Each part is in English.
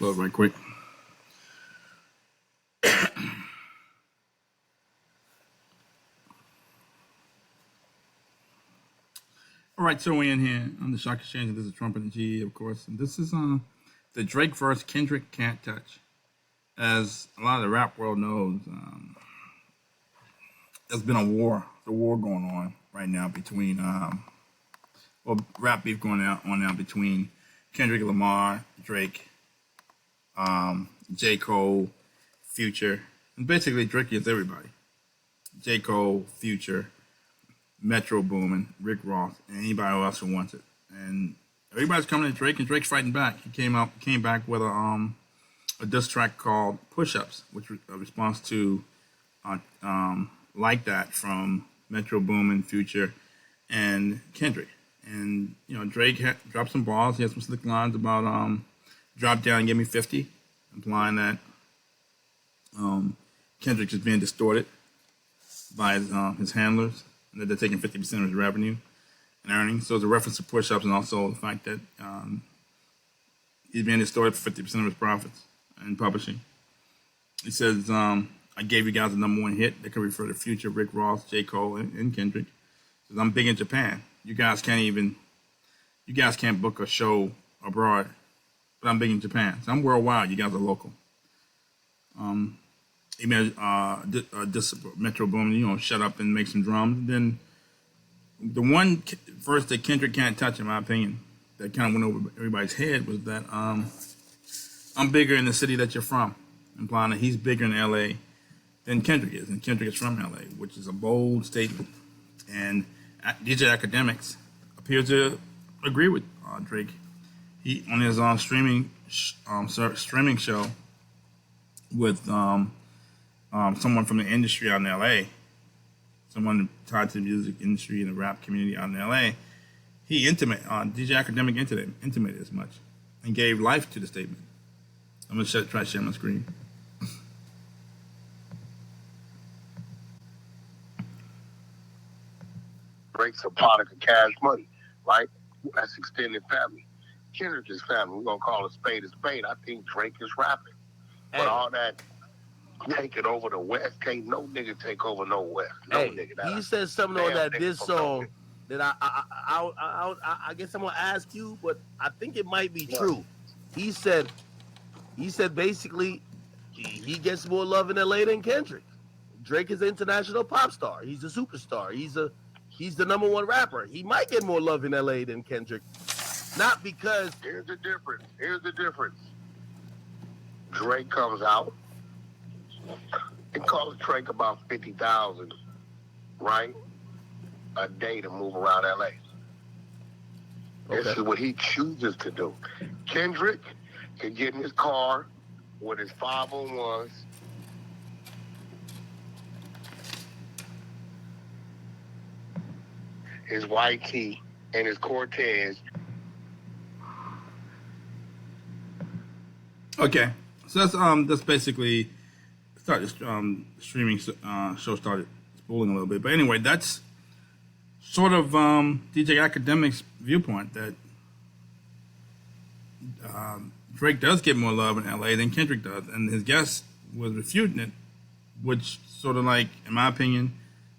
upload right quick. All right, so we're in here on the Shock Exchange. This is Trump and the GE, of course. And this is the Drake versus Kendrick Can't Touch. As a lot of the rap world knows, there's been a war going on right now between, rap beef going on now between Kendrick Lamar, Drake, J. Cole, Future, and basically Drake is everybody. J. Cole, Future, Metro Boomin, Rick Ross, and anybody else who wants it. And everybody's coming at Drake, and Drake's fighting back. He came back with a diss track called Push Ups, which was a response to Like That from Metro Boomin, Future, and Kendrick. And Drake dropped some balls. He had some slick lines about drop down and give me 50, implying that Kendrick is being distorted by his handlers, and that they're taking 50% of his revenue and earnings. So it's a reference to push-ups, and also the fact that he's being distorted for 50% of his profits in publishing. He says, I gave you guys the number one hit. That could refer to Future, Rick Ross, J. Cole, and Kendrick. He says, I'm big in Japan. You guys can't book a show abroad, but I'm big in Japan. So I'm worldwide. You guys are local. He made this Metro Boomin, shut up and make some drums. Then the one verse that Kendrick can't touch, in my opinion, that kind of went over everybody's head was that I'm bigger in the city that you're from, implying that he's bigger in L.A. than Kendrick is, and Kendrick is from L.A., which is a bold statement. And DJ Academics appears to agree with Drake. He on his streaming show with someone from the industry out in LA, someone tied to the music industry and the rap community out in LA. He DJ Academic intimated as much and gave life to the statement. I'm gonna try to share my screen. Drake's a product of Cash Money, right? That's extended family. Kendrick is family. We're gonna call a spade a spade. I think Drake is rapping. Hey. But all that taking over the West, can't no nigga take over no West. No nigga. He said something on that diss song that I guess I'm gonna ask you, but I think it might be true. He said basically he gets more love in LA than Kendrick. Drake is an international pop star. He's a superstar. He's the number one rapper. He might get more love in LA than Kendrick. Not because... Here's the difference. Drake comes out. It costs Drake about $50,000, right? A day to move around LA. Okay. This is what he chooses to do. Kendrick can get in his car with his 501s, his white tee, and his Cortez. Okay, so that's basically started streaming show started spooling a little bit, but anyway, that's sort of DJ Academic's viewpoint that Drake does get more love in LA than Kendrick does, and his guest was refuting it, which sort of like, in my opinion,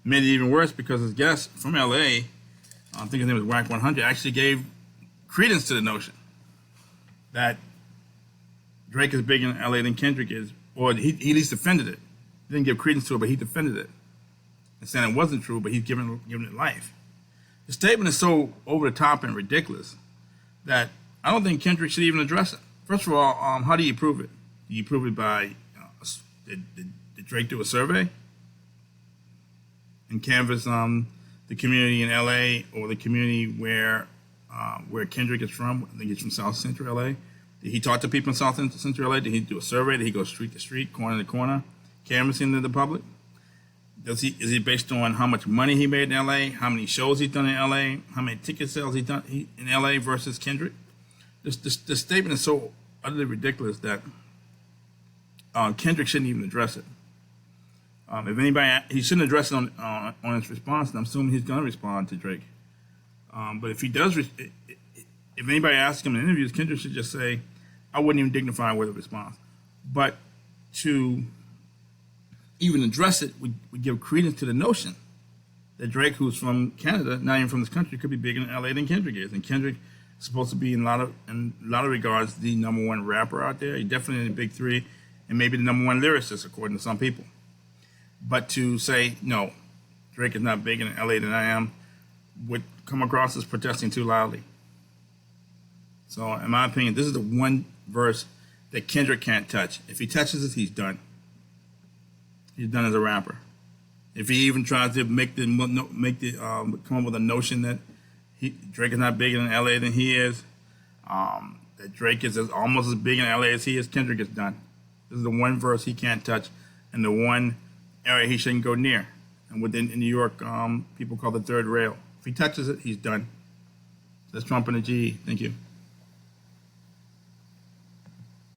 made it even worse because his guest from LA, I think his name was Whack 100, actually gave credence to the notion that Drake is bigger in LA than Kendrick is, or he at least defended it. He didn't give credence to it, but he defended it. And saying it wasn't true, but he's giving it life. The statement is so over the top and ridiculous that I don't think Kendrick should even address it. First of all, how do you prove it? Do you prove it by, did Drake do a survey and canvass the community in LA or the community where Kendrick is from? I think he's from South Central LA. Did he talk to people in South Central LA? Did he do a survey? Did he go street to street, corner to corner, canvassing the public? Is he based on how much money he made in LA, how many shows he's done in LA, how many ticket sales he's done in LA versus Kendrick? The statement is so utterly ridiculous that Kendrick shouldn't even address it. If anybody, he shouldn't address it on his response, and I'm assuming he's going to respond to Drake. But if he does, if anybody asks him in interviews, Kendrick should just say, I wouldn't even dignify with a response. But to even address it would give credence to the notion that Drake, who's from Canada, not even from this country, could be bigger in LA than Kendrick is. And Kendrick is supposed to be in a lot of regards the number one rapper out there. He's definitely in the big three, and maybe the number one lyricist according to some people. But to say no, Drake is not bigger in LA than I am, would come across as protesting too loudly. So, in my opinion, this is the one verse that Kendrick can't touch. If he touches it, he's done. He's done as a rapper. If he even tries to come up with a notion that Drake is not bigger in LA than he is, that Drake is almost as big in LA as he is, Kendrick is done. This is the one verse he can't touch, and the one area he shouldn't go near. And within in New York, people call the third rail. If he touches it, he's done. That's Trump and the GE. Thank you.